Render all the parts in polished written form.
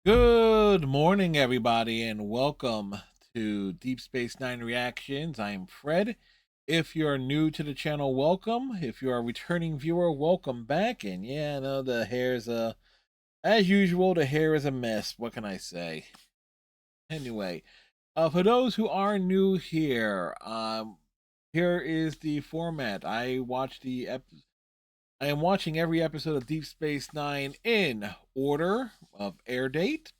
Good morning, everybody, and welcome to Deep Space Nine Reactions. I'm Fred. If you're new to the channel, welcome. If you're a returning viewer, welcome back. And yeah, I know the hair's as usual, the hair is a mess. What can I say? Anyway, for those who are new here, here is the format. I am watching every episode of Deep Space Nine in order of air date.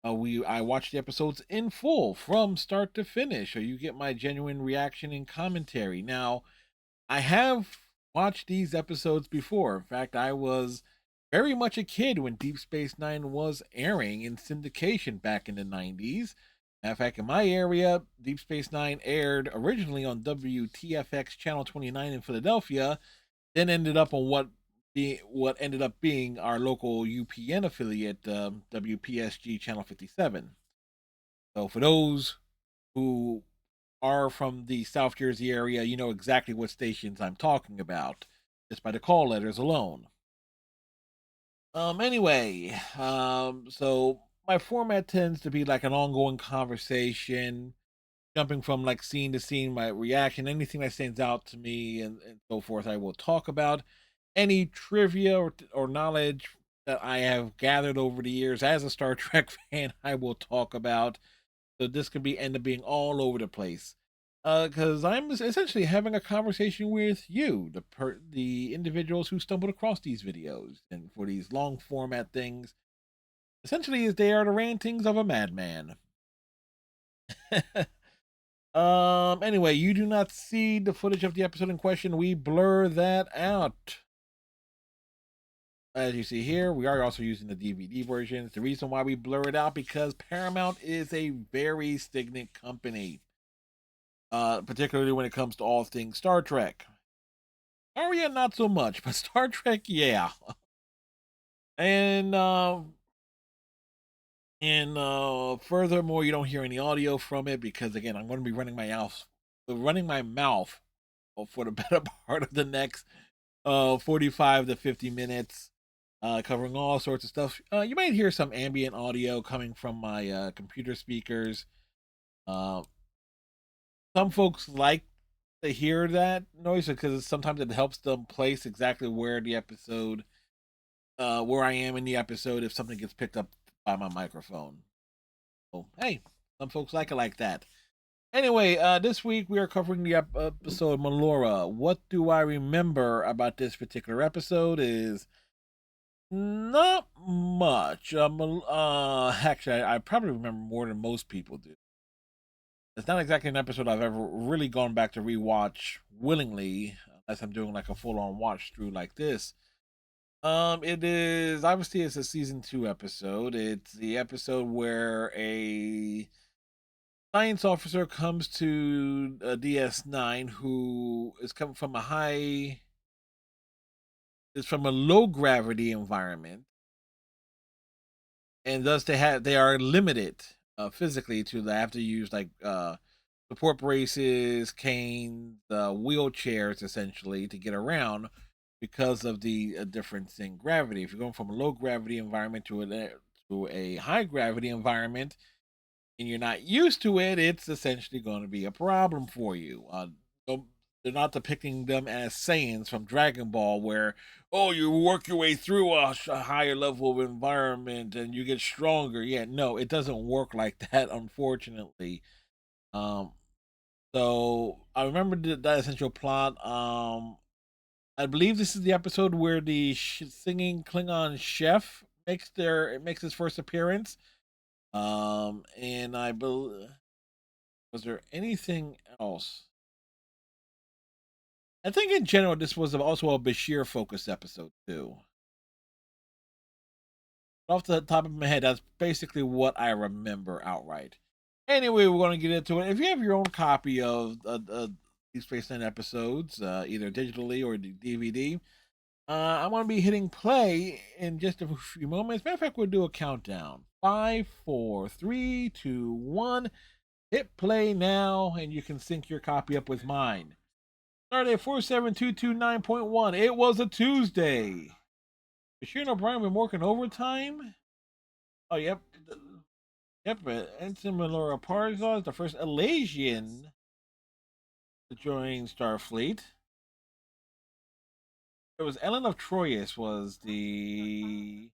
I watch the episodes in full from start to finish, so you get my genuine reaction and commentary. Now, I have watched these episodes before. In fact, I was very much a kid when Deep Space Nine was airing in syndication back in the 90s. In fact, in my area, Deep Space Nine aired originally on WTFX Channel 29 in Philadelphia, then ended up on what ended up being our local UPN affiliate, WPSG Channel 57. So for those who are from the South Jersey area, you know exactly what stations I'm talking about just by the call letters alone. So my format tends to be like an ongoing conversation, jumping from like scene to scene, my reaction, anything that stands out to me, and so forth. I will talk about any trivia or knowledge that I have gathered over the years as a Star Trek fan. I will talk about. So this could be end up being all over the place, because I'm essentially having a conversation with you, the individuals who stumbled across these videos, and for these long format things, essentially, as they are the rantings of a madman. Anyway, you do not see the footage of the episode in question. We blur that out. As you see here, we are also using the DVD versions. The reason why we blur it out because Paramount is a very stagnant company, particularly when it comes to all things Star Trek. Aria, not so much, but Star Trek, yeah. And furthermore, you don't hear any audio from it because again, I'm going to be running my mouth for the better part of the next 45 to 50 minutes, covering all sorts of stuff. You might hear some ambient audio coming from my computer speakers. Uh, some folks like to hear that noise because sometimes it helps them place exactly where I am in the episode if something gets picked up by my microphone. So, hey, some folks like that. Anyway, this week we are covering the episode Melora. What do I remember about this particular episode is not much. Actually, I probably remember more than most people do. It's not exactly an episode I've ever really gone back to rewatch willingly, unless I'm doing like a full-on watch through like this. It is obviously it's a season 2 episode. It's the episode where a science officer comes to DS9 who is coming from is from a low gravity environment, and thus they are limited physically to they have to use like support braces, canes, wheelchairs essentially to get around because of the difference in gravity. If you're going from a low gravity environment to a high gravity environment and you're not used to it, it's essentially going to be a problem for you. They're not depicting them as Saiyans from Dragon Ball, where you work your way through a higher level of environment and you get stronger. Yeah, no, it doesn't work like that, unfortunately. Um, so I remember that essential plot. I believe this is the episode where the singing Klingon chef makes his first appearance. And I believe was there anything else? I think in general this was also a Bashir focused episode too. Off the top of my head, that's basically what I remember outright. Anyway, we're going to get into it. If you have your own copy of these Space Nine episodes, either digitally or the DVD, I'm going to be hitting play in just a few moments. Matter of fact, we'll do a countdown. 5, 4, 3, 2, 1. Hit play now, and you can sync your copy up with mine. Started at 47229.1. It was a Tuesday. Bashir and O'Brien been working overtime. Oh, yep. Yep. Ensign Melora Parzal is the first Elasian to join Starfleet. It was Ellen of Troyes was the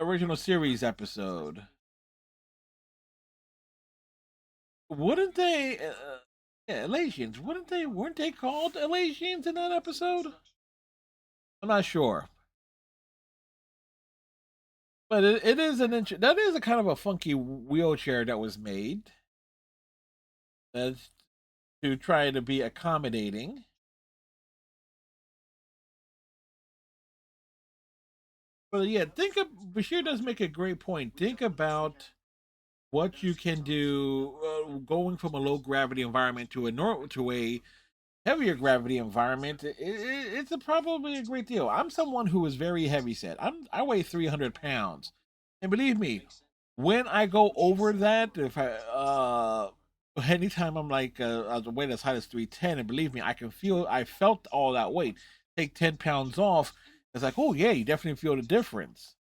original series episode. Wouldn't they? Yeah, Elasians. Wouldn't they? Weren't they called Elasians in that episode? I'm not sure, but it is that is a kind of a funky wheelchair that was made to try to be accommodating. But yeah, think of Bashir does make a great point. Think about what you can do going from a low gravity environment to a heavier gravity environment. It's probably a great deal. I'm someone who is very heavy set. I weigh 300 pounds, and believe me, when I go over that, if I anytime I'm like at a weight as high as 310, and believe me, I felt all that weight. Take 10 pounds off, it's like, oh yeah, you definitely feel the difference.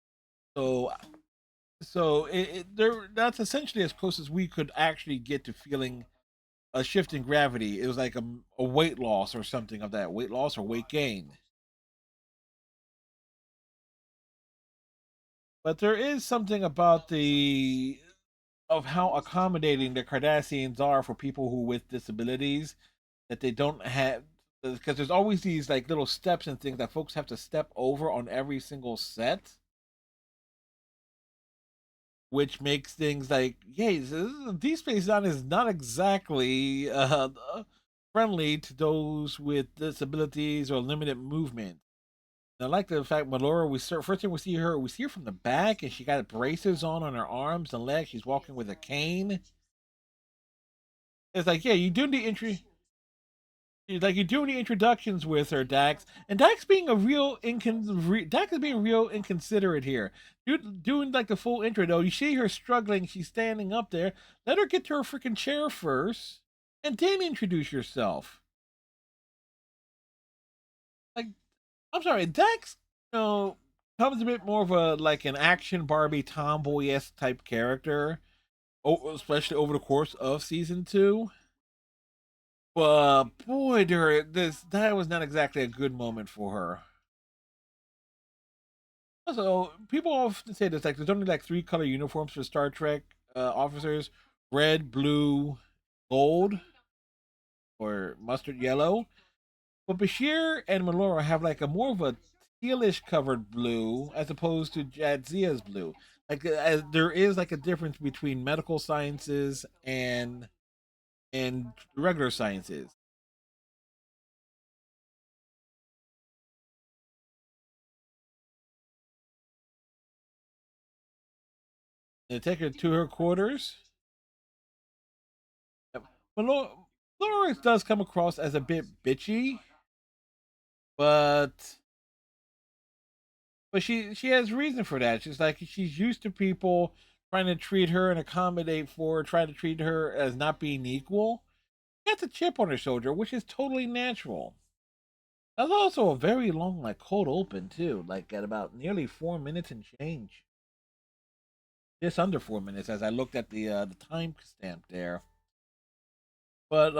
So that's essentially as close as we could actually get to feeling a shift in gravity. It was like a weight loss or something of that weight loss or weight gain. But there is something about the of how accommodating the Cardassians are for people who with disabilities that they don't have, because there's always these like little steps and things that folks have to step over on every single set, which makes things like, yeah, Deep Space Nine is not exactly friendly to those with disabilities or limited movement. I like the fact Melora. First thing we see her from the back, and she got braces on her arms and legs. She's walking with a cane. It's like, yeah, you do the entry, like you do the introductions with her, Dax, and Dax being a Dax is being real inconsiderate here. Doing like the full intro though. You see her struggling. She's standing up there. Let her get to her freaking chair first, and then introduce yourself. Like, I'm sorry, Dax, you know, comes a bit more of a like an action Barbie tomboy esque type character, especially over the course of season two. But boy, that was not exactly a good moment for her. Also, people often say this like there's only like three color uniforms for Star Trek officers: red, blue, gold, or mustard yellow. But Bashir and Melora have like a more of a tealish covered blue as opposed to Jadzia's blue. Like there is like a difference between medical sciences and regular sciences. They take her to her quarters. Melora does come across as a bit bitchy, but she has reason for that. She's like she's used to people trying to treat her and accommodate for her, trying to treat her as not being equal. She has a chip on her shoulder, which is totally natural. That's also a very long, like cold open too, like at about nearly 4 minutes and change, just under 4 minutes. As I looked at the time stamp there, but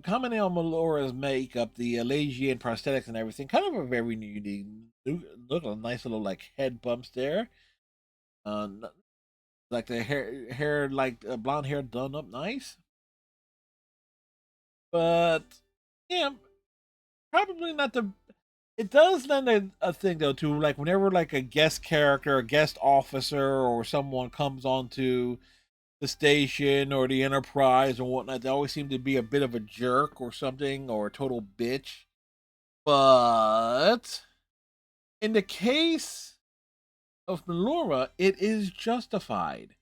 commenting on Melora's makeup, the Elasian prosthetics and everything, kind of a very unique look, a nice little like head bumps there. Uh, like the hair like blonde hair done up nice, but yeah, probably not the. It does lend a thing though to like whenever like a guest character, a guest officer, or someone comes onto the station or the Enterprise or whatnot, they always seem to be a bit of a jerk or something or a total bitch. But in the case of Melora, it is justified.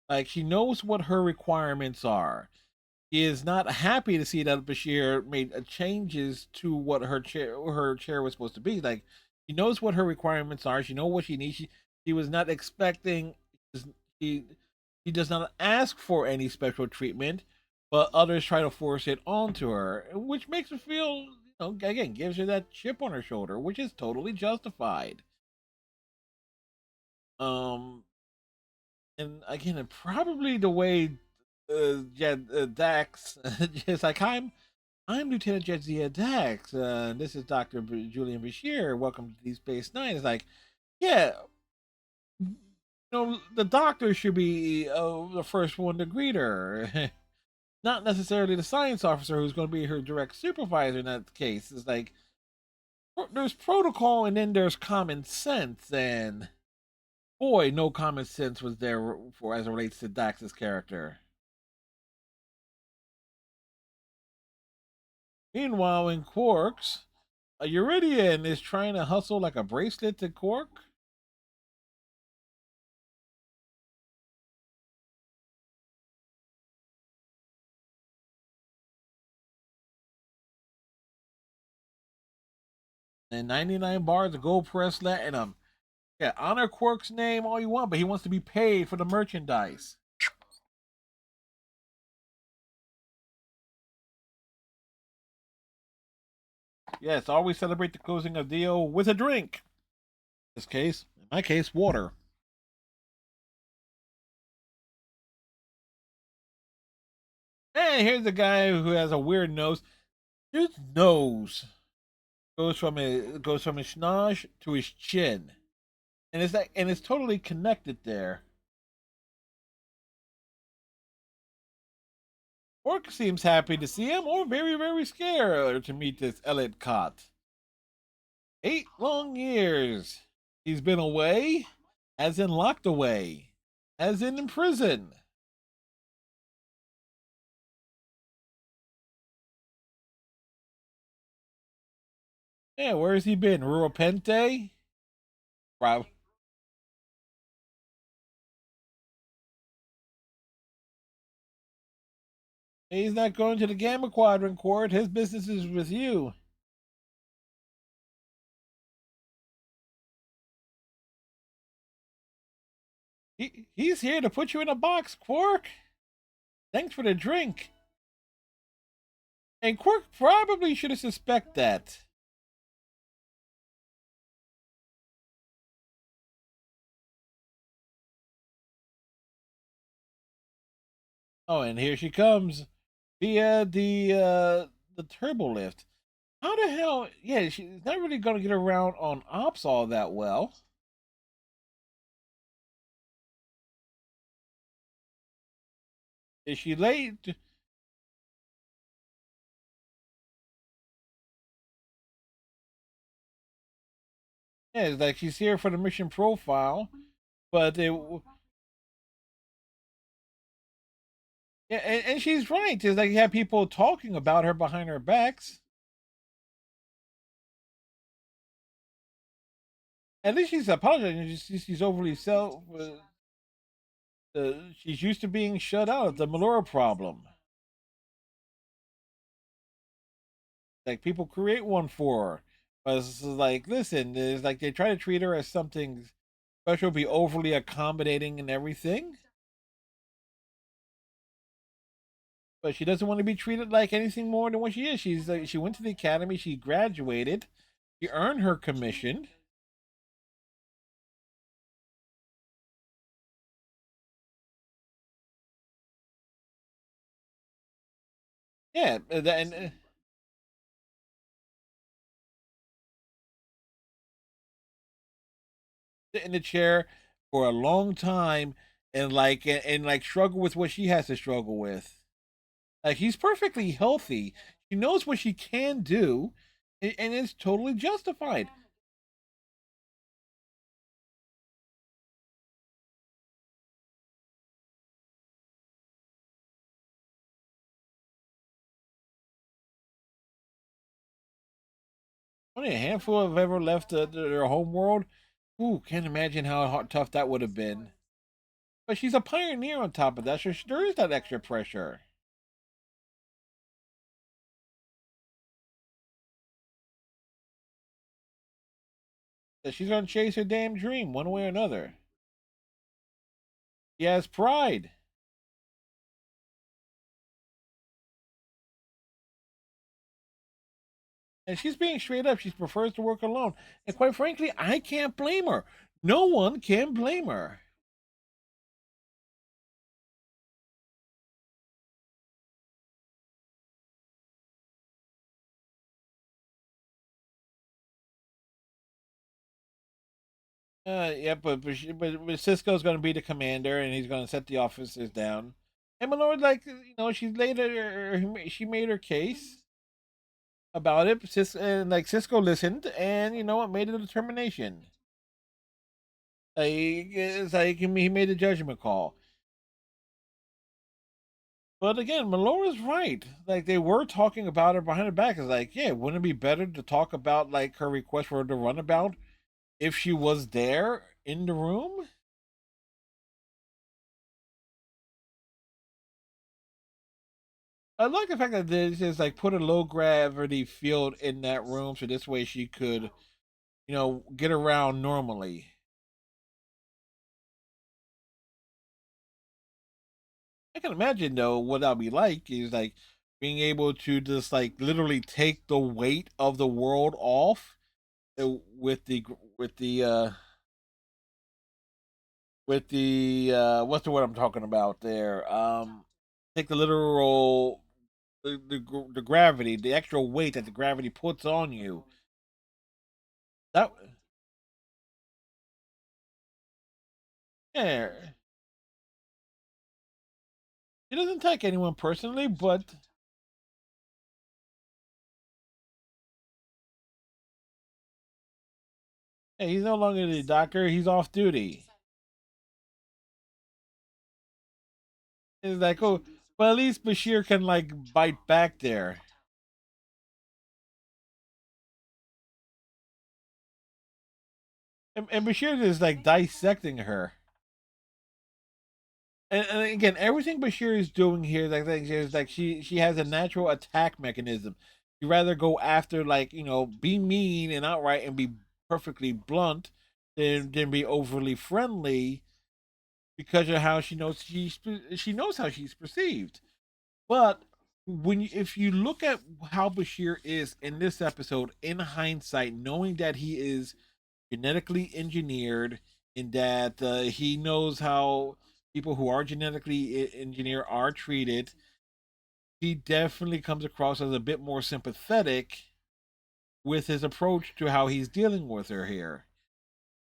Like she knows what her requirements are. She is not happy to see that Bashir made changes to what her chair was supposed to be. Like she knows what her requirements are. She knows what she needs. She was not expecting. She she does not ask for any special treatment, but others try to force it onto her, which makes her feel. Again, gives her that chip on her shoulder, which is totally justified. Um, And again, probably the way, Dax, just like I'm Lieutenant Jadzia Dax. This is Doctor Julian Bashir. Welcome to Deep Space Nine. It's like, yeah, the doctor should be the first one to greet her, not necessarily the science officer who's going to be her direct supervisor in that case. It's like there's protocol and then there's common sense, and boy, no common sense was there for as it relates to Dax's character. Meanwhile, in Quarks, a Uridian is trying to hustle like a bracelet to Quark. And 99 bars of gold press platinum. Yeah, honor Quark's name all you want, but he wants to be paid for the merchandise. Yes, always celebrate the closing of deal with a drink. In this case, in my case, water. And here's a guy who has a weird nose. His nose goes from his schnoz to his chin, and it's totally connected there. Orc seems happy to see him, or very, very scared to meet this Elliot Cott. 8 long years. He's been away, as in locked away, as in prison. Yeah, where has he been? Ruapente? Wow. He's not going to the Gamma Quadrant Court. His business is with you. He's here to put you in a box, Quark. Thanks for the drink. And Quark probably should have suspect that. Oh, and here she comes via the turbo lift. How the hell? Yeah, she's not really gonna get around on ops all that well. Is she late? Yeah, it's like she's here for the mission profile, but yeah, and she's right. It's like you have people talking about her behind her backs. At least she's apologizing. She's overly self. She's used to being shut out. The Melora problem. Like people create one for her, but it's like, listen, it's like they try to treat her as something special, be overly accommodating and everything. But she doesn't want to be treated like anything more than what she is. She's like, she went to the academy, she graduated, she earned her commission. Yeah, and sit in the chair for a long time and like struggle with what she has to struggle with. Like he's perfectly healthy. She knows what she can do, and it's totally justified. Only a handful have ever left their home world. Ooh, can't imagine how tough that would have been. But she's a pioneer on top of that, so there is that extra pressure. That she's gonna chase her damn dream one way or another. She has pride. And she's being straight up. She prefers to work alone. And quite frankly, I can't blame her. No one can blame her. Yeah, but Cisco's going to be the commander, and he's going to set the officers down. And Melora, like she laid she made her case about it. And like Cisco listened, and you know what, made a determination. Like it's like he made a judgment call. But again, Melora's right. Like they were talking about her behind her back. It's like, yeah, wouldn't it be better to talk about like her request for the runabout if she was there in the room? I like the fact that they just like put a low gravity field in that room, so this way she could, get around normally. I can imagine though what that'll be like is like being able to just like literally take the weight of the world off with the what's the word I'm talking about there? Take the literal the gravity, the extra weight that the gravity puts on you. That yeah, he doesn't attack anyone personally, but hey, he's no longer the doctor. He's off duty. It's like, oh, but at least Bashir can like bite back there, and Bashir is like dissecting her. And again, everything Bashir is doing here, is like she has a natural attack mechanism. You rather go after like be mean and outright and be perfectly blunt than be overly friendly because of how she knows how she's perceived. But if you look at how Bashir is in this episode, in hindsight, knowing that he is genetically engineered, in that he knows how people who are genetically engineered are treated, he definitely comes across as a bit more sympathetic with his approach to how he's dealing with her here.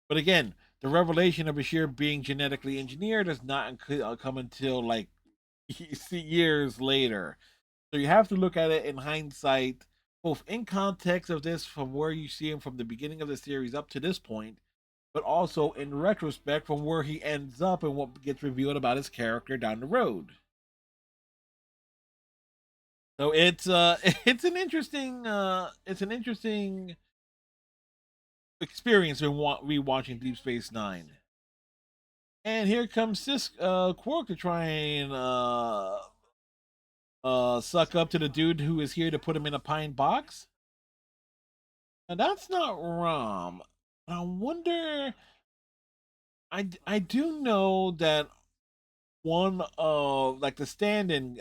But again, the revelation of Bashir being genetically engineered does not come until like years later. So you have to look at it in hindsight, both in context of this from where you see him from the beginning of the series up to this point, but also in retrospect from where he ends up and what gets revealed about his character down the road. So it's an interesting experience when rewatching Deep Space Nine. And here comes Quark to try and suck up to the dude who is here to put him in a pine box. And that's not Rom. I wonder. I do know that one of like the stand-in,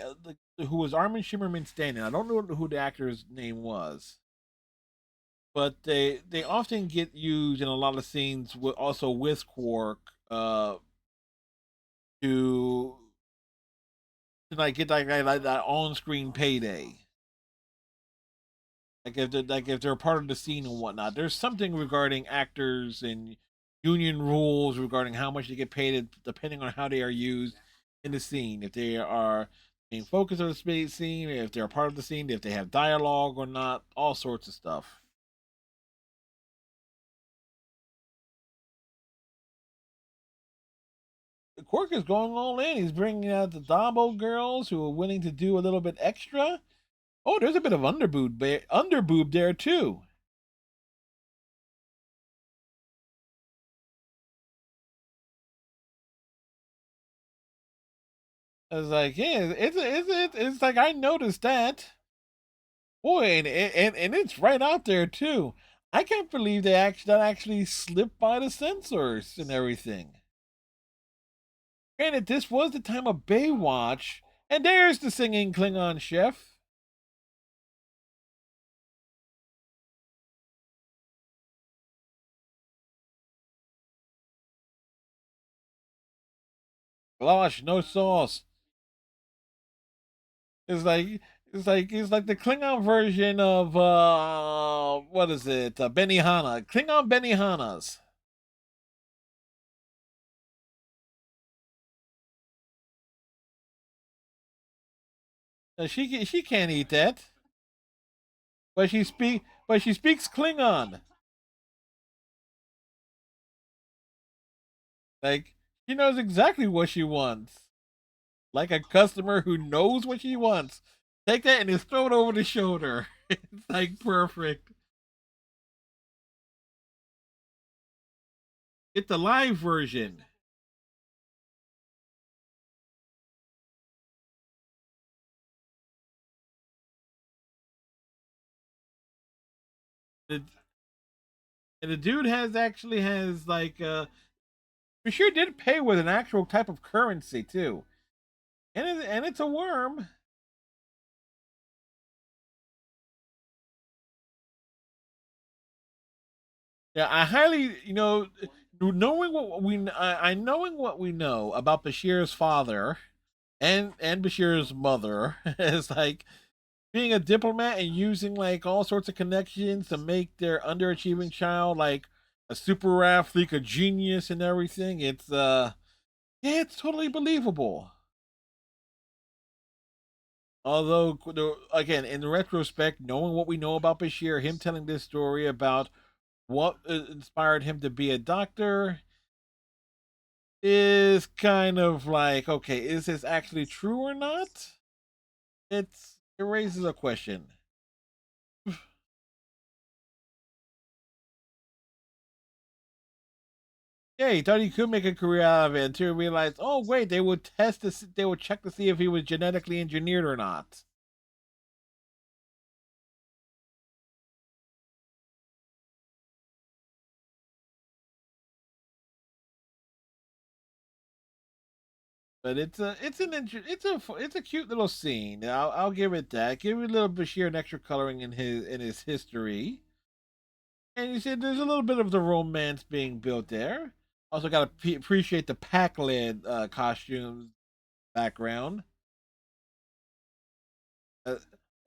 who was Armin Shimmerman stand-in. I don't know who the actor's name was, but they often get used in a lot of scenes with also with Quark to like get like that on-screen payday. Like if they're part of the scene and whatnot. There's something regarding actors and union rules regarding how much they get paid depending on how they are used in the scene. If they are main focus of the space scene, if they're part of the scene, if they have dialogue or not, all sorts of stuff. Quark is going all in. He's bringing out the Dabo girls who are willing to do a little bit extra. Oh, there's a bit of underboob there too. I was like, yeah, it's like I noticed that. Boy, and it's right out there too. I can't believe that actually slipped by the sensors and everything. Granted, this was the time of Baywatch, and there's the singing Klingon chef. Gosh, no sauce. It's like it's like the Klingon version of what is it? Benihana. Klingon Benihanas. She can't eat that, but she speaks Klingon. Like she knows exactly what she wants. Like a customer who knows what she wants. Take that and just throw it over the shoulder. It's like perfect. It's the live version. The, and the dude has actually has like for sure did pay with an actual type of currency too. And it's a worm. Yeah, I highly, knowing what I knowing what we know about Bashir's father and Bashir's mother is like being a diplomat and using like all sorts of connections to make their underachieving child like a super athlete, a genius, and everything. It's yeah, it's totally believable. Although, again, in retrospect, knowing what we know about Bashir, him telling this story about what inspired him to be a doctor is kind of like, okay, is this actually true or not? It raises a question. Yeah, he thought he could make a career out of it until he realized, oh wait, they would check to see if he was genetically engineered or not. But it's a cute little scene. I'll give it that. Give it a little Bashir and extra coloring in his history. And you said there's a little bit of the romance being built there. Also, got to appreciate the Pac-Led costumes background. Uh,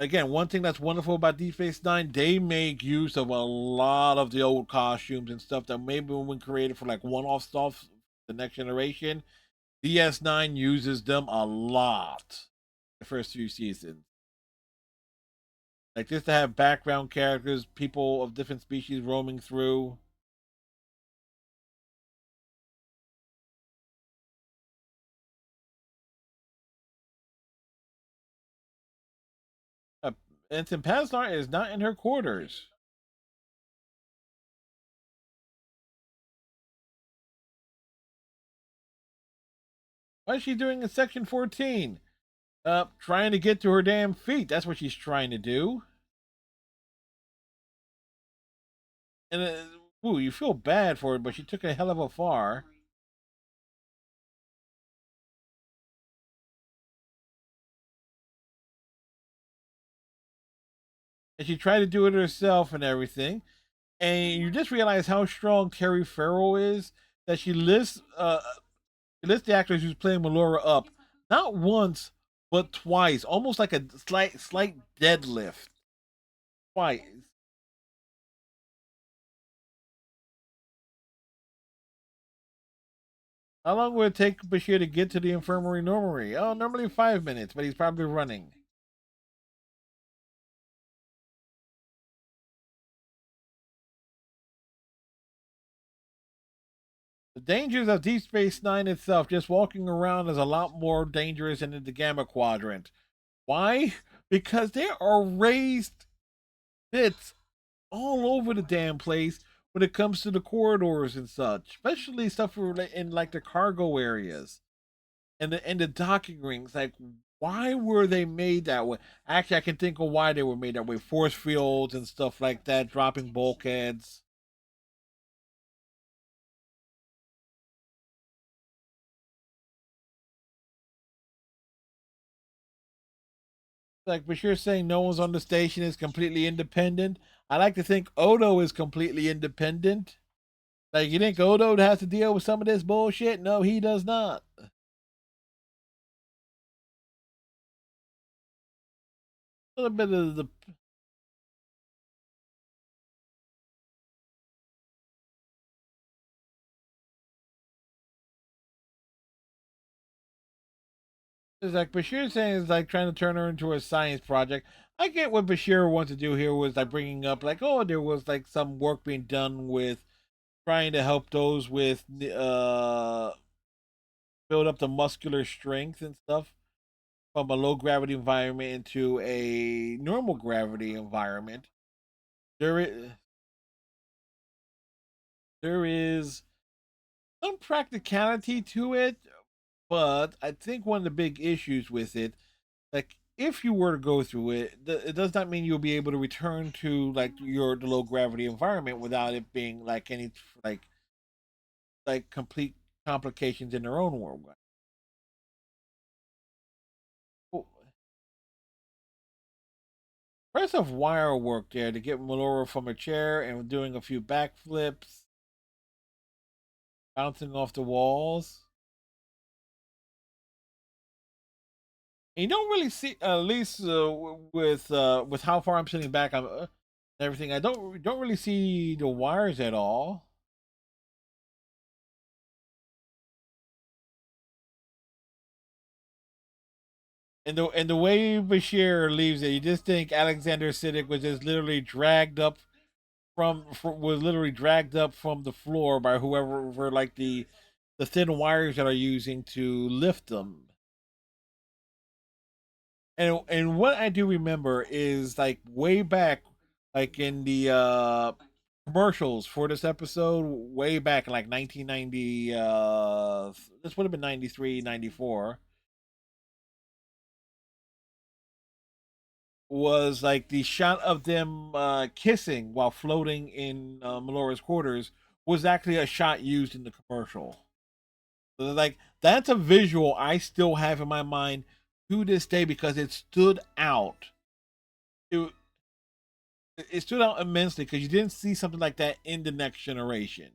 Again, one thing that's wonderful about Deep Space Nine, they make use of a lot of the old costumes and stuff that maybe when created for like one-off stuff, the next generation. DS9 uses them a lot the first few seasons. Like just to have background characters, people of different species roaming through. Uh, Ensign Paslar is not in her quarters. What is she doing in Section 14? Trying to get to her damn feet. That's what she's trying to do. And ooh, you feel bad for her, but she took a hell of a far. And she tried to do it herself and everything. And you just realize how strong Terry Farrell is. That she lifts the actress who's playing Melora up not once but twice, almost like a slight deadlift. Twice. How long would it take Bashir to get to the infirmary normally? Oh, normally 5 minutes, but he's probably running. The dangers of Deep Space Nine itself, just walking around, is a lot more dangerous than in the Gamma Quadrant. Why? Because there are raised bits all over the damn place when it comes to the corridors and such, especially stuff in like the cargo areas and the docking rings. Like, why were they made that way? Actually, I can think of why they were made that way. Force fields and stuff like that, dropping bulkheads. Like Bashir saying no one's on the station is completely independent. I like to think Odo is completely independent. Like, you think Odo has to deal with some of this bullshit? No, he does not. A little bit of the It's like Bashir saying is like trying to turn her into a science project. I get what Bashir wants to do here was like bringing up like, oh, there was like some work being done with trying to help those with build up the muscular strength and stuff from a low gravity environment into a normal gravity environment. There is there is some practicality to it, but I think one of the big issues with it, like if you were to go through it, it does not mean you'll be able to return to like your the low gravity environment without it being like any like complete complications in their own world. Well, impressive wire work there to get Melora from a chair and doing a few backflips, bouncing off the walls. And you don't really see, at least with how far I'm sitting back, I'm everything. I don't really see the wires at all. And the way Bashir leaves it, you just think Alexander Siddiq was just literally dragged up from was literally dragged up from the floor by whoever for like the thin wires that are using to lift them. And what I do remember is like way back, like in the commercials for this episode, way back in like 1990. This would have been 93, 94. Was like the shot of them kissing while floating in Melora's quarters was actually a shot used in the commercial. So like that's a visual I still have in my mind to this day because it stood out. It, it stood out immensely because you didn't see something like that in the next generation.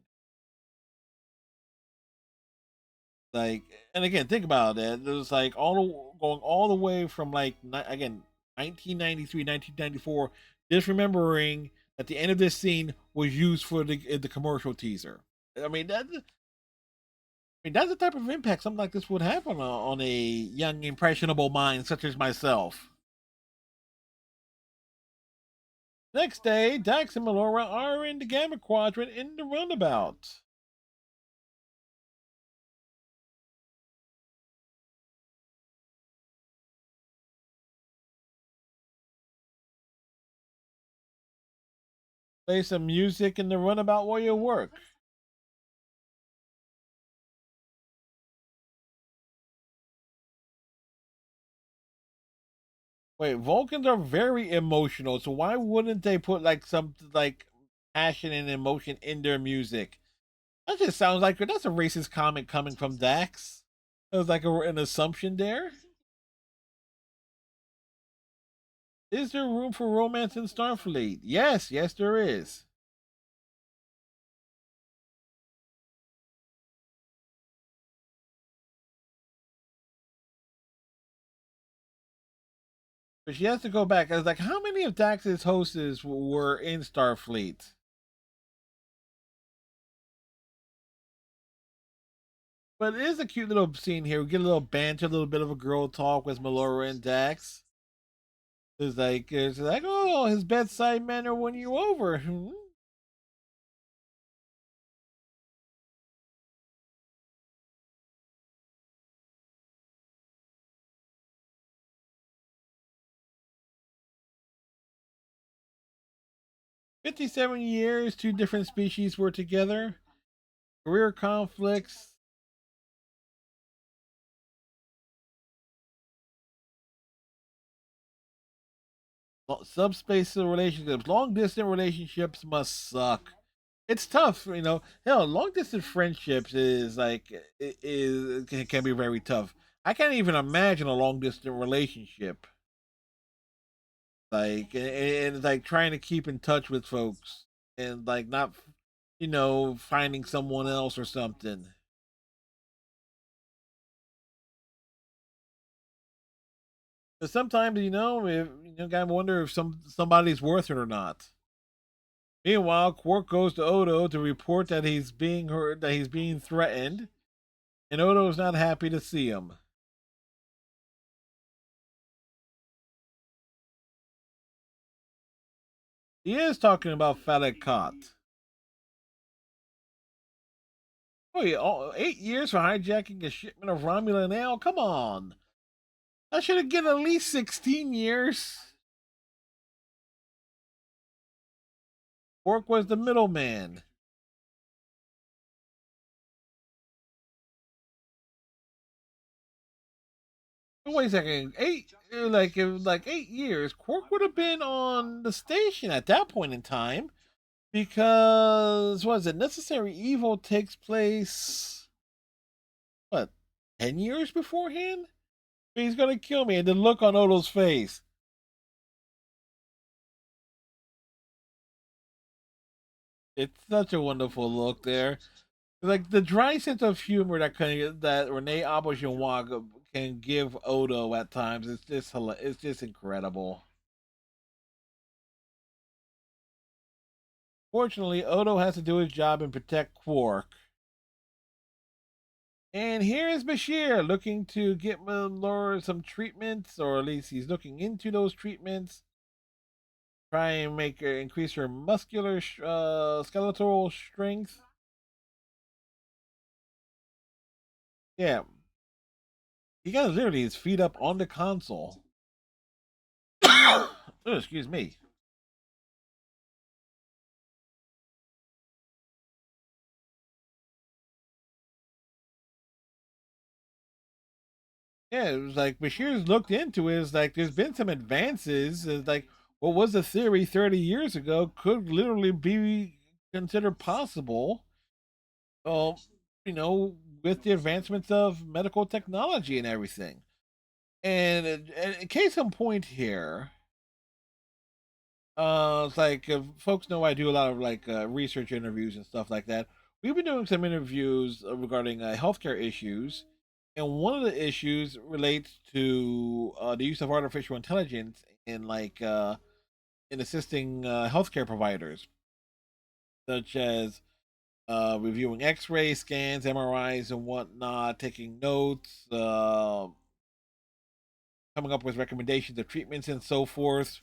Like, and again, think about it. It was like going all the way from like again 1993, 1994. Just remembering that the end of this scene was used for the commercial teaser. I mean that's the type of impact something like this would have on a young impressionable mind such as myself. Next day, Dax and Melora are in the Gamma Quadrant in the runabout. Play some music in the runabout while you work. Wait, Vulcans are very emotional, so why wouldn't they put like some like passion and emotion in their music? That just sounds like that's a racist comment coming from Dax. There's like an assumption there. Is there room for romance in Starfleet? Yes, yes, there is. But she has to go back. I was like, how many of Dax's hosts were in Starfleet? But it is a cute little scene here. We get a little banter, a little bit of a girl talk with Melora and Dax. It's like, oh, his bedside manner won you over. Hmm? 57 years, two different species were together. Career conflicts, subspace relationships, long distance relationships must suck. It's tough, you know. Hell, long distance friendships is like can be very tough. I can't even imagine a long distance relationship. Like and like trying to keep in touch with folks and like not, finding someone else or something. But sometimes, if, gotta wonder if somebody's worth it or not. Meanwhile, Quark goes to Odo to report that he's being hurt, that he's being threatened, and Odo's not happy to see him. He is talking about phallic cot. Oh, yeah, 8 years for hijacking a shipment of Romulan ale? Come on. I should have given at least 16 years. Quark was the middleman. Wait a second. Like 8 years, Quark would have been on the station at that point in time because what is it? Necessary Evil takes place what 10 years beforehand. He's gonna kill me, and the look on Odo's face. It's such a wonderful look there. Like the dry sense of humor that Renee Auberjonois can give Odo at times. It's just incredible. Fortunately, Odo has to do his job and protect Quark. And here is Bashir looking to get Melora some treatments, or at least he's looking into those treatments. Try and make her increase her muscular, skeletal strength. Yeah, he got literally his feet up on the console. Oh, excuse me. Yeah, it was like Bashir's looked into it. It's like there's been some advances. It's like what was the theory 30 years ago could literally be considered possible. Um, you know, with the advancements of medical technology and everything. And case in point here, it's like folks know I do a lot of like research interviews and stuff like that. We've been doing some interviews regarding healthcare issues, and one of the issues relates to the use of artificial intelligence in in assisting healthcare providers, such as reviewing X-ray scans, MRIs, and whatnot, taking notes, coming up with recommendations of treatments and so forth.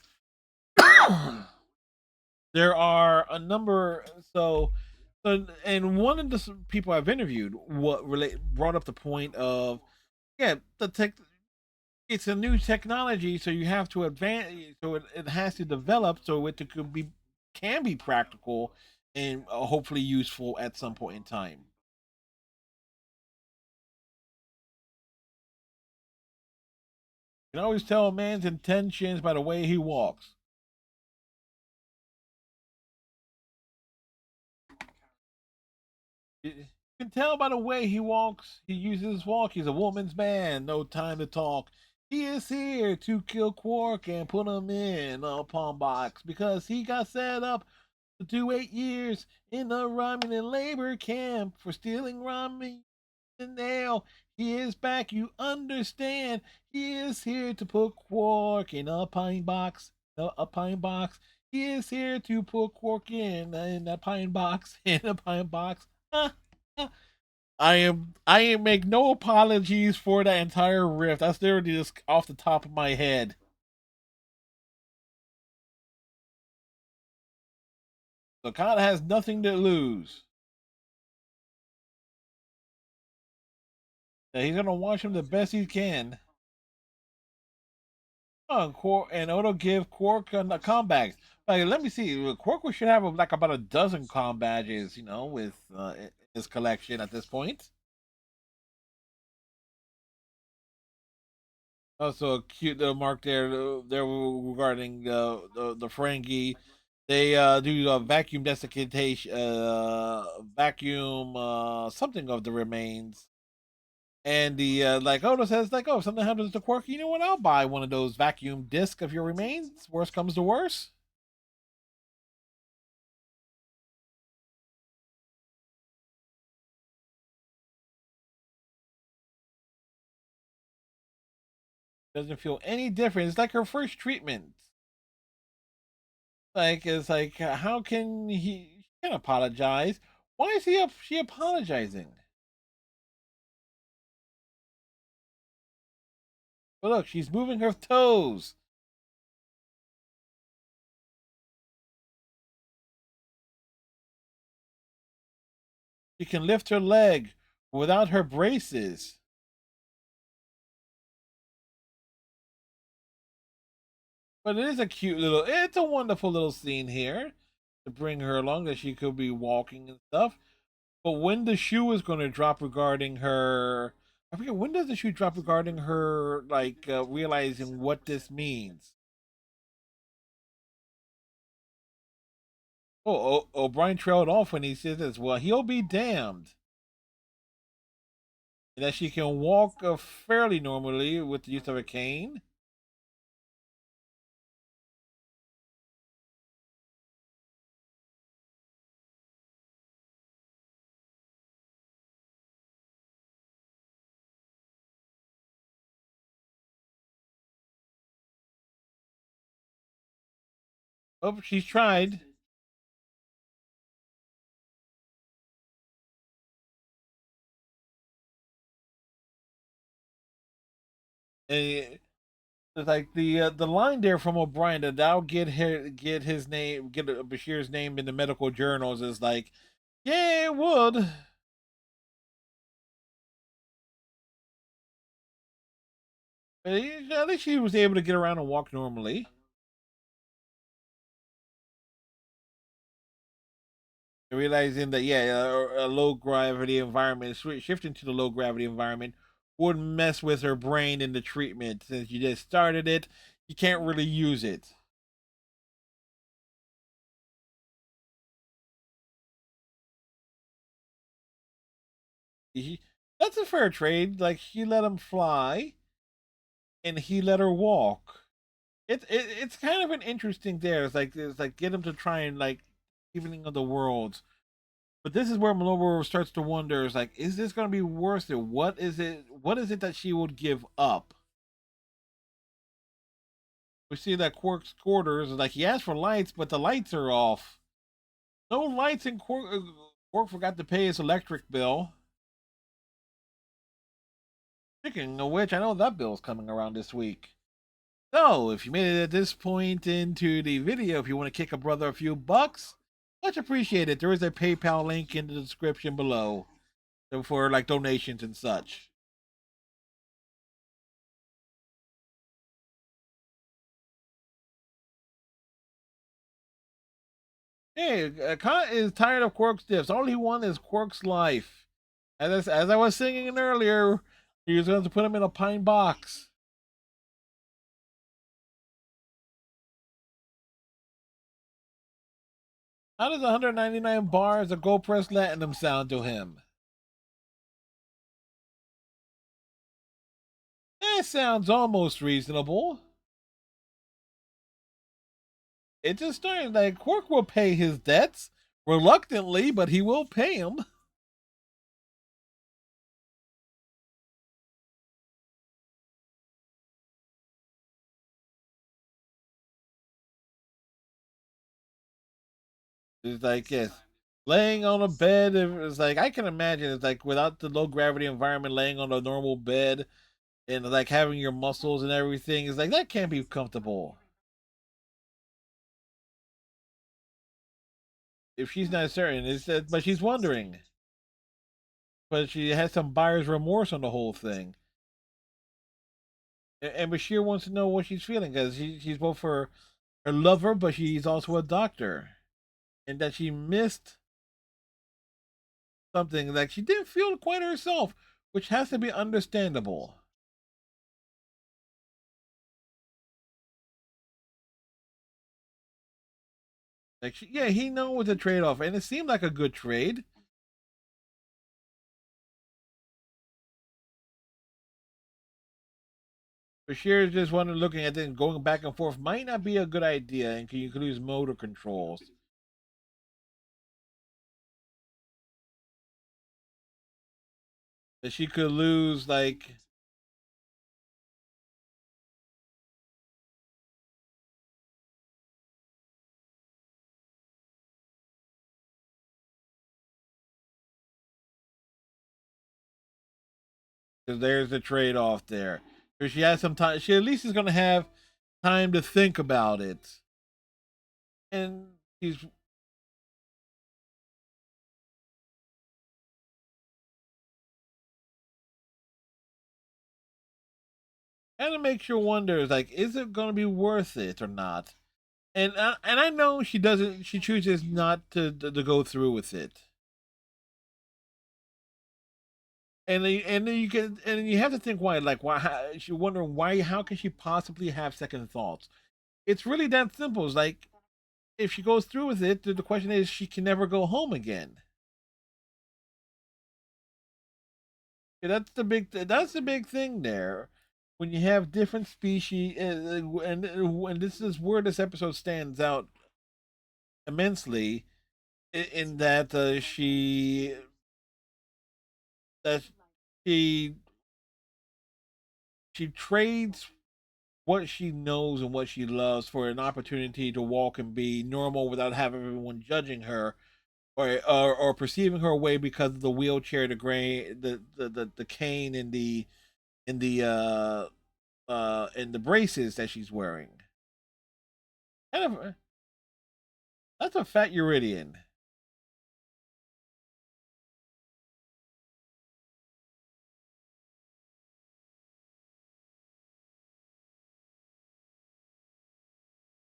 There are a number. And one of the people I've interviewed brought up the point of yeah, the tech. It's a new technology, so you have to advance. So it has to develop so it can be practical and hopefully useful at some point in time. You can always tell a man's intentions by the way he walks. You can tell by the way he walks. He uses his walk. He's a woman's man. No time to talk. He is here to kill Quark and put him in a pawn box because he got set up to do 8 years in the Romulan labor camp for stealing Romulan nail. He is back. You understand? He is here to put Quark in a pine box. A pine box. He is here to put Quark in a pine box. In a pine box. I am make no apologies for that entire riff. That's literally just off the top of my head. So Khan has nothing to lose. He's gonna watch him the best he can. Oh, and Odo give Quark the combats. Like, let me see. Quark should have like about a dozen com badges, with his collection at this point. Also, a cute little mark there regarding the Ferengi. They do a vacuum desiccation, vacuum something of the remains. And the like Odo says, like, oh, if something happens to Quark, you know what? I'll buy one of those vacuum disc of your remains. Worst comes to worst. Doesn't feel any different. It's like her first treatment. Like, it's like, how can he? She can't apologize. Why is she apologizing? But look, she's moving her toes. She can lift her leg without her braces. But it is a cute little, it's a wonderful little scene here to bring her along that she could be walking and stuff. But when the shoe is going to drop regarding her, I forget, when does the shoe drop regarding her, like, realizing what this means? O'Brien trailed off when he says this. Well, he'll be damned. And that she can walk fairly normally with the use of a cane. Oh, she's tried. And it's like the line there from O'Brien that I'll get his name, get Bashir's name in the medical journals is like, yeah, it would. But at least she was able to get around and walk normally. Realizing that, yeah, a low gravity environment, shifting to the low gravity environment would mess with her brain in the treatment. Since you just started it, you can't really use it. He, that's a fair trade. Like, she let him fly, and he let her walk. It's kind of an interesting there. It's like get him to try and like evening of the worlds. But this is where Melora starts to wonder: is like, is this going to be worth it? What is it? What is it that she would give up? We see that Quark's quarters is like he asked for lights, but the lights are off. No lights in Quark. Quark forgot to pay his electric bill. Speaking of which, I know that bill's coming around this week. So, if you made it at this point into the video, if you want to kick a brother a few bucks, much appreciated. There is a PayPal link in the description below for like donations and such. Hey, Khan is tired of Quark's diffs. All he wants is Quark's life. As I was singing earlier, he was going to put him in a pine box. How does 199 bars of Gold Press Platinum sound to him? That sounds almost reasonable. It just started like Quark will pay his debts reluctantly, but he will pay them. It's like, yes, laying on a bed. It's like I can imagine. It's like without the low gravity environment, laying on a normal bed and like having your muscles and everything. It's like that can't be comfortable. If she's not certain, it's that, but she's wondering. But she has some buyer's remorse on the whole thing. And Bashir wants to know what she's feeling because she's both her lover, but she's also a doctor, and that she missed something like she didn't feel quite herself, which has to be understandable. Like, yeah, he knows the trade off, and it seemed like a good trade. Bashir is just wondering, looking at it, going back and forth might not be a good idea, and you could lose motor controls. That she could lose, like, because there's the trade off there. Because she has some time, she at least is going to have time to think about it. And he's kind of makes you wonder, is like, is it going to be worth it or not? And I know she doesn't. She chooses not to go through with it. And then you can and you have to think why. Like, why? You're wondering why. How can she possibly have second thoughts? It's really that simple. It's like, if she goes through with it, the question is, she can never go home again. That's the big thing there. When you have different species, and this is where this episode stands out immensely, in that that she she trades what she knows and what she loves for an opportunity to walk and be normal without having everyone judging her, or perceiving her away because of the wheelchair, the gray, the cane, and the braces that she's wearing. Kind of, that's a fat Uridian.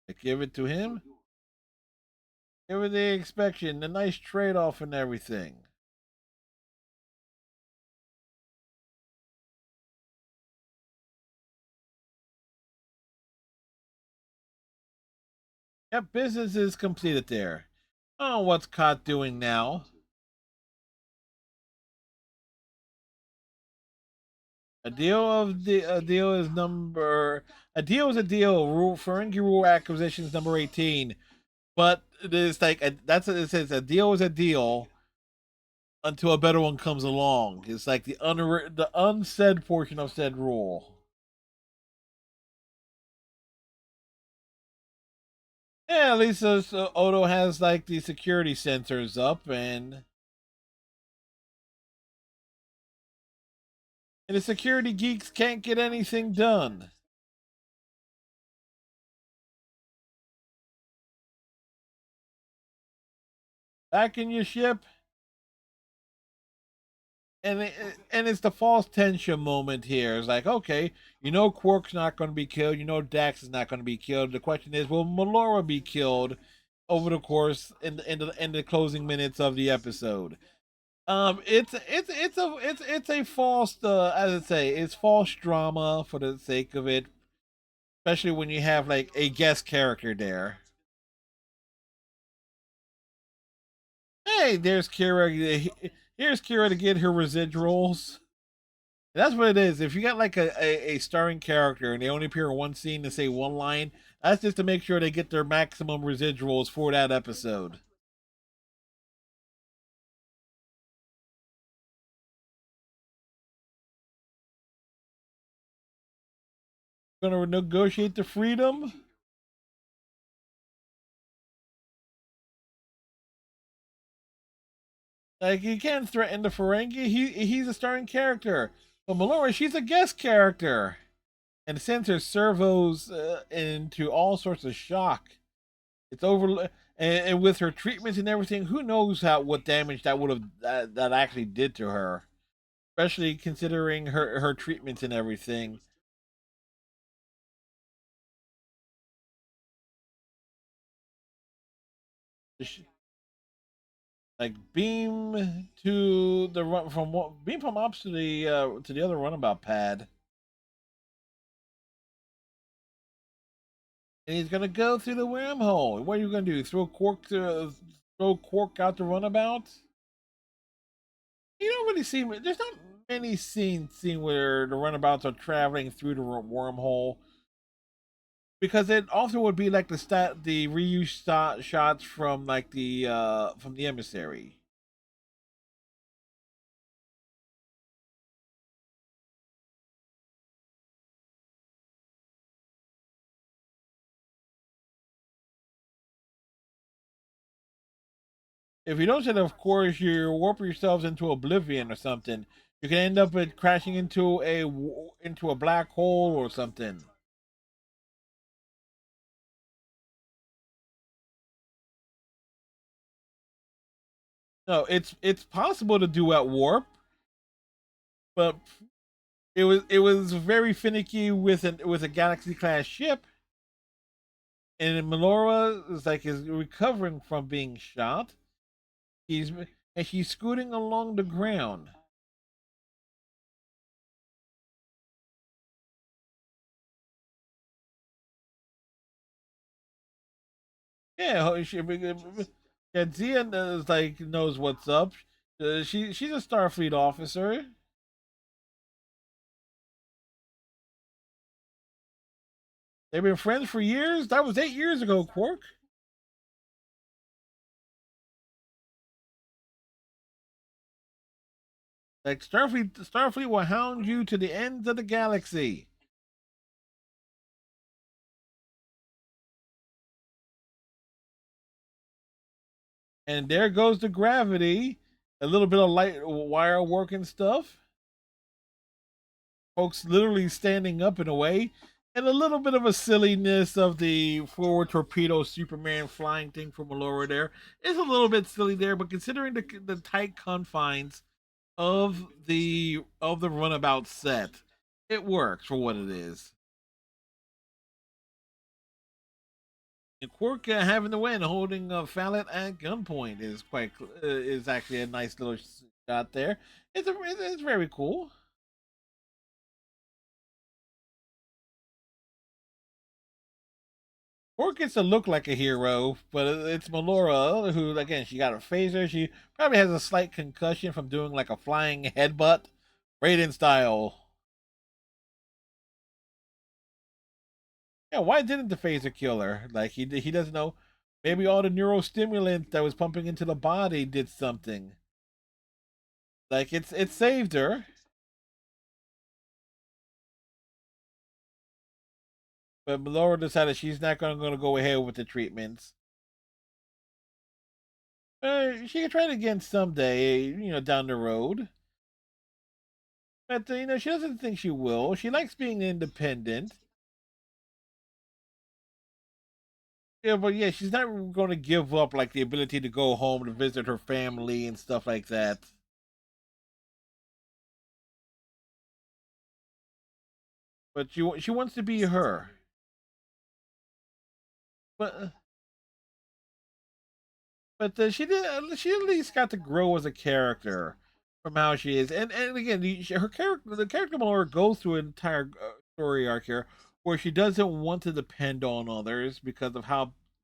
Like, give it to him. Give it the inspection, the nice trade off and everything. Yep, business is completed there. Oh, what's Cot doing now? A deal is a deal. Rule Ferengi rule acquisitions number 18. But it is like that's what it says. A deal is a deal until a better one comes along. It's like the unsaid portion of said rule. Yeah, at least Odo has like the security sensors up, and the security geeks can't get anything done. Back in your ship, and it's the false tension moment here. It's like, okay, you know Quark's not going to be killed. You know Dax is not going to be killed. The question is, will Melora be killed over the course in the closing minutes of the episode? It's a false, as I say, it's false drama for the sake of it, especially when you have like a guest character there. Hey, there's Kira. Here's Kira to get her residuals. That's what it is. If you got like a starring character and they only appear in one scene to say one line, that's just to make sure they get their maximum residuals for that episode. Gonna negotiate the freedom. Like, you can't threaten the Ferengi. He's a starring character. But Melora, she's a guest character, and sends her servos into all sorts of shock. It's over, and with her treatments and everything, who knows what damage that would have that actually did to her, especially considering her treatments and everything. Like, beam to the run from what beam from ops to the other runabout pad, and he's gonna go through the wormhole. What are you gonna do? Throw Quark out the runabout? You don't really see. There's not many seen where the runabouts are traveling through the wormhole, because it also would be like the reuse shots from like from the emissary. If you don't, then of course you warp yourselves into oblivion or something. You can end up with crashing into a black hole or something. No, it's possible to do at warp, but it was very finicky with a Galaxy class ship, and Melora is recovering from being shot. He's and she's scooting along the ground. Yeah, yeah, Zia is knows what's up. She's a Starfleet officer. They've been friends for years. That was 8 years ago, Quark. Like Starfleet will hound you to the ends of the galaxy. And there goes the gravity. A little bit of light wire work and stuff. Folks literally standing up in a way. And a little bit of a silliness of the forward torpedo Superman flying thing from Melora there. It's a little bit silly there, but considering the tight confines of the runabout set, it works for what it is. And Quark having the win, holding Fallon at gunpoint is actually a nice little shot there. It's very cool. Quark gets to look like a hero, but it's Melora who, again, she got a phaser. She probably has a slight concussion from doing like a flying headbutt, Raiden style. Yeah, why didn't the phaser kill her? Like he doesn't know. Maybe all the neurostimulant that was pumping into the body did something. Like it saved her, but Laura decided she's not going to go ahead with the treatments. She can try it again someday, down the road. But she doesn't think she will. She likes being independent. Yeah, but yeah, she's not going to give up like the ability to go home to visit her family and stuff like that. But she wants to be her. But she at least got to grow as a character from how she is, and again, the character Melora goes through an entire story arc here where she doesn't want to depend on others because of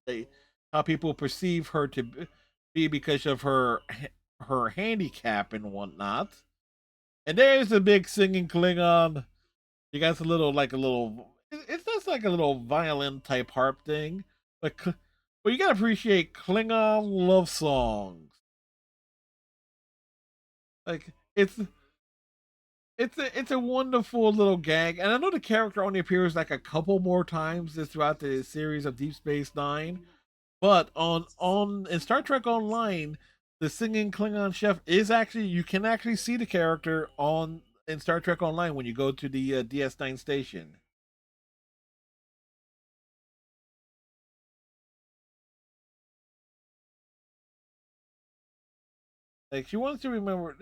they how people perceive her to be because of her handicap and whatnot. And there's a big singing Klingon. You got a little. It's just like a little violin type harp thing, but you gotta appreciate Klingon love songs. Like it's a wonderful little gag, and I know the character only appears like a couple more times throughout the series of Deep Space Nine, but on in Star Trek Online, the singing Klingon chef is actually you can actually see the character on in Star Trek Online when you go to the DS9 station. Like she wants to remember.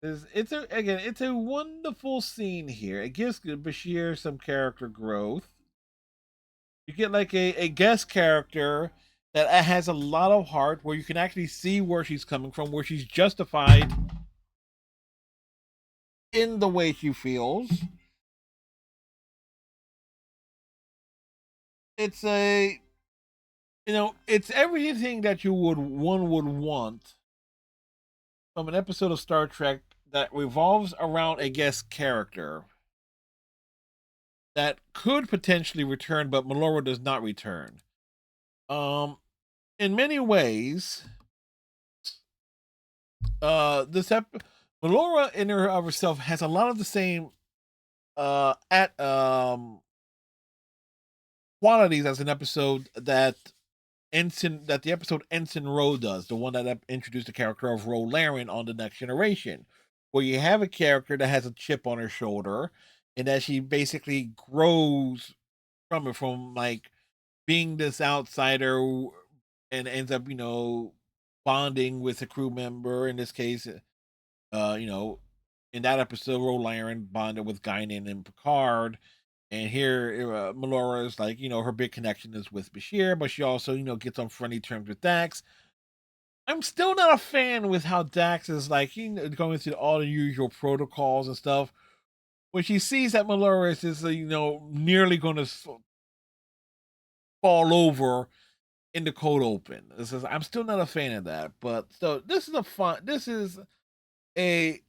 It's a wonderful scene here. It gives Bashir some character growth. You get like a guest character that has a lot of heart, where you can actually see where she's coming from, where she's justified in the way she feels. It's a it's everything that you would want from an episode of Star Trek that revolves around a guest character that could potentially return, but Melora does not return. Um, in many ways, this Melora in her of herself has a lot of the same at qualities as an episode that the episode Ensign Ro does, the one that introduced the character of Ro Laren on the Next Generation, where you have a character that has a chip on her shoulder, and that she basically grows from it, from like being this outsider, and ends up bonding with a crew member, in this case, uh you know in that episode, Rolarin bonded with Guinan and Picard. And here, Melora is like, her big connection is with Bashir, but she also, gets on friendly terms with Dax. I'm still not a fan with how Dax is like, going through all the usual protocols and stuff. When she sees that Melora is, nearly going to fall over in the cold open. I'm still not a fan of that. But so this is a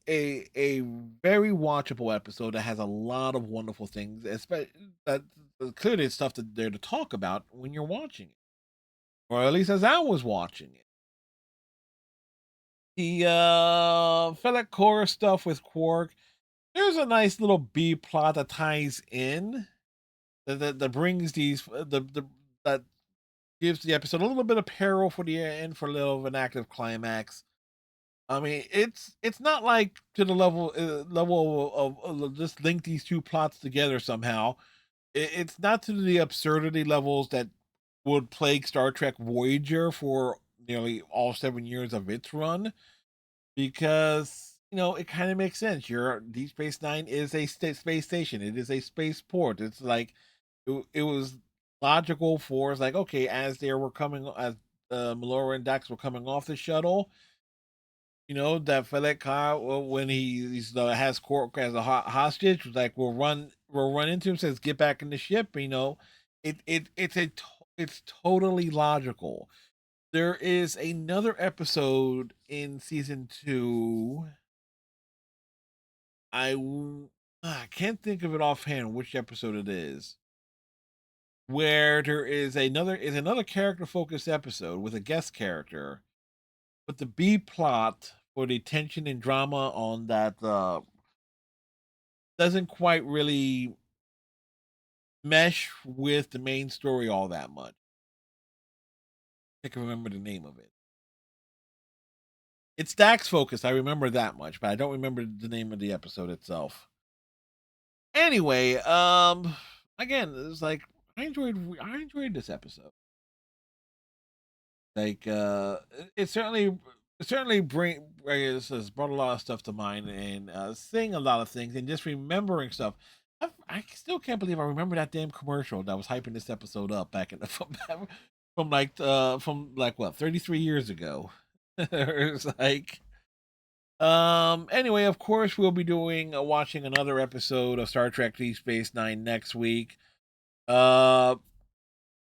very watchable episode that has a lot of wonderful things, especially that clearly it's stuff that there to talk about when you're watching it, or at least as I was watching it. The Felix Core stuff with Quark, there's a nice little B plot that ties in that brings these the that gives the episode a little bit of peril for the end for a little of an active climax. I mean, it's not like to the level of just link these two plots together somehow. It's not to the absurdity levels that would plague Star Trek Voyager for nearly all 7 years of its run, because it kind of makes sense. Your Deep Space Nine is a space station. It is a spaceport. It's like it was logical for it's like, okay, as they were coming as Melora and Dax were coming off the shuttle, that Felix Kyle, when he's has Quark as a hostage, was like, we'll run into him, says get back in the ship. It's totally logical. There is another episode in season 2. I can't think of it offhand which episode it is, where there is another character focused episode with a guest character, but the B plot for the tension and drama on that doesn't quite really mesh with the main story all that much. I can remember the name of it. It's Dax focused. I remember that much, but I don't remember the name of the episode itself. Anyway, again, it's like I enjoyed this episode. Like, it certainly has brought a lot of stuff to mind, and seeing a lot of things and just remembering stuff. I still can't believe I remember that damn commercial that was hyping this episode up back in the from like what 33 years ago. It's like, anyway, of course we'll be watching another episode of Star Trek Deep Space Nine next week. Uh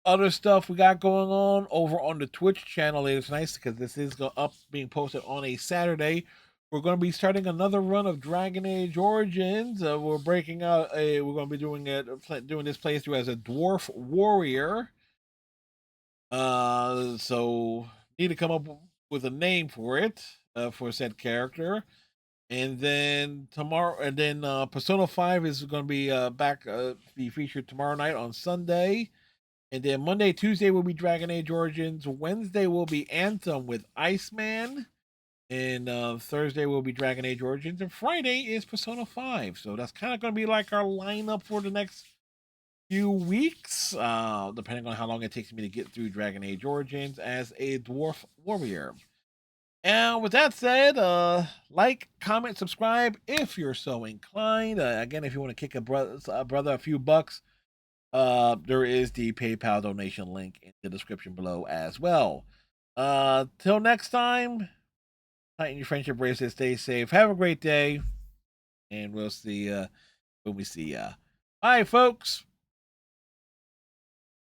Other stuff we got going on over on the Twitch channel. It's nice because this is up being posted on a Saturday. We're going to be starting another run of Dragon Age Origins. We're breaking out we're going to be doing this playthrough as a dwarf warrior. So need to come up with a name for it, for said character. And then Persona 5 is going to be back be featured tomorrow night on Sunday. And then Monday, Tuesday will be Dragon Age Origins. Wednesday will be Anthem with Iceman. And Thursday will be Dragon Age Origins. And Friday is Persona 5. So that's kind of going to be like our lineup for the next few weeks, depending on how long it takes me to get through Dragon Age Origins as a dwarf warrior. And with that said, like, comment, subscribe if you're so inclined. Again, if you want to kick a brother a few bucks, there is the PayPal donation link in the description below as well. Till next time, tighten your friendship bracelets, stay safe, have a great day, and we'll see when we see ya. Bye, folks.